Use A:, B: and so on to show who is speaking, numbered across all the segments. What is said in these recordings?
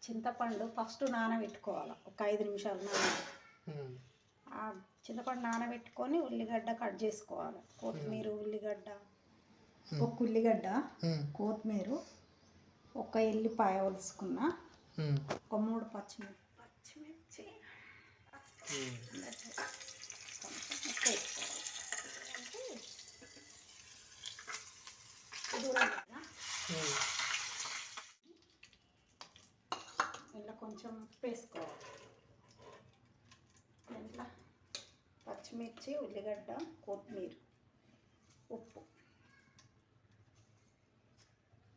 A: చింతపండు ఫస్ట్ నానబెట్టుకోవాలి. ఒక 5 నిమిషాలు ఆ చింతపండు నానబెట్టుకొని ఉల్లిగడ్డ కట్ చేసుకోవాలి. కొత్తిమీర, ఉల్లిగడ్డ, ఒక ఉల్లిగడ్డ, కొత్తిమీర, ఒక ఎల్లిపాయ ఒలుసుకున్న, ఒక 3 పచ్చిమిర్చి ఇలా కొంచెం ఉప్పు వేసుకోవాలి. ఇట్లా పచ్చిమిర్చి, ఉల్లిగడ్డ, కొత్తిమీర, ఉప్పు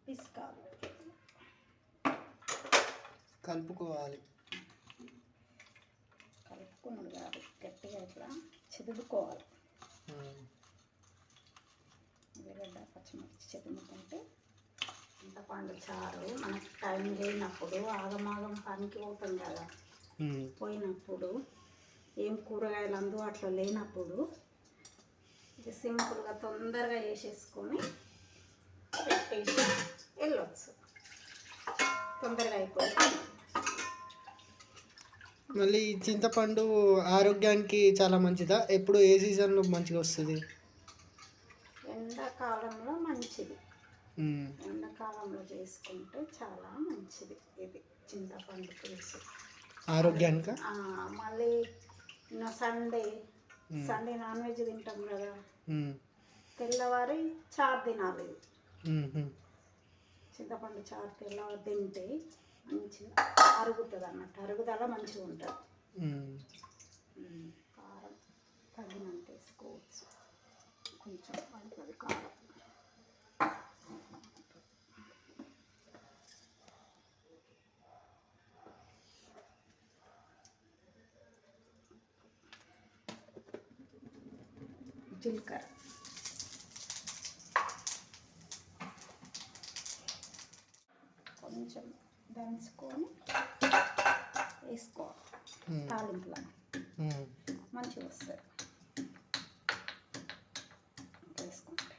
A: పిసుకాలి,
B: కలుపుకోవాలి.
A: కలుపుకున్నాడు కాదు, గట్టిగా ఇట్లా చెదుడుకోవాలి. ఉల్లిగడ్డ పచ్చిమిర్చి చెదుడుకుంటే చింతపండు చారు మనకు టైం లేనప్పుడు ఆగమాగం పనికి పోతాం కదా, పోయినప్పుడు ఏం కూరగాయలు అందుబాటులో లేనప్పుడు ఇది సింపుల్గా తొందరగా చేసేసుకొని పెట్టేసి వెళ్ళొచ్చు. తొందరగా అయిపోతుంది.
B: మళ్ళీ చింతపండు ఆరోగ్యానికి చాలా మంచిదా? ఎప్పుడు ఏ సీజన్లో మంచిగా వస్తుంది?
A: ఎండాకాలంలో మంచిది. ఎండాకాలంలో చేసుకుంటే చాలా మంచిది ఇది చింతపండు పులుసు
B: ఆరోగ్యానికి.
A: మళ్ళీ సండే నాన్ వెజ్ తింటాం కదా, తెల్లవారి చారు తినాలి. చింతపండు చారు తెల్లవారు తింటే మంచిగా అరుగుతుంది అన్నట్టు, అరుగుదల మంచిగా ఉంటుంది. కారం తగినంత వేసుకోవచ్చు, కొంచెం పడుతుంది కారం. జీలకర్ర కొంచెం దంచుకొని వేసుకోవాలి. తాలింపులో మంచిగా వస్తుంది వేసుకుంటే.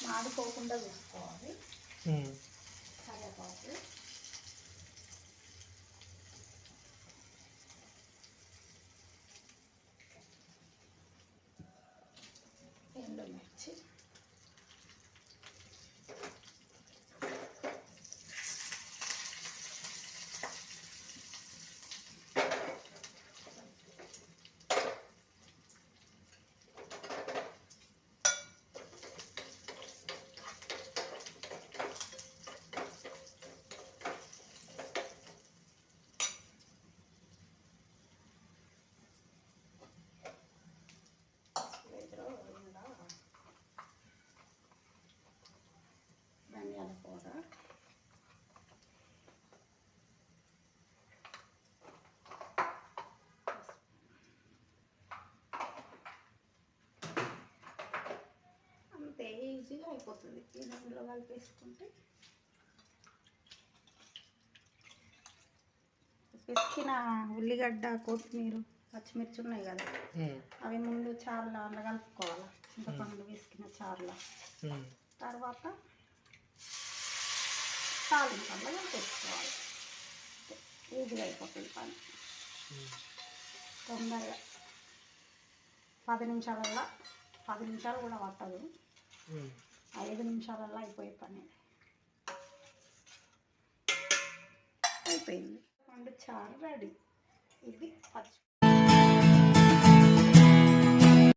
A: మాడిపోకుండా చూసుకోవాలి. కరివేపాకు, ఎండుమిర్చి, ధనియాల పౌడర్, అంతే ఈజీగా అయిపోతుంది. ఈ నూనెలో కలిపేసుకుంటే పిసికిన ఉల్లిగడ్డ, కొత్తిమీర, పచ్చిమిర్చి ఉన్నాయి కదా, అవి ముందు చారులో అలా కలుపుకోవాలి. చింతపండు పిసికిన చారులో తర్వాత తాలింపల్లో కలిపేసుకోవాలి. ఈజీగా అయిపోతుంది పని. తొందరగా 10 నిమిషాలల్లో, 10 నిమిషాలు కూడా పట్టదు, 5 నిమిషాలల్లో అయిపోయే పని అయిపోయింది. పండు చారు రెడీ. ఇది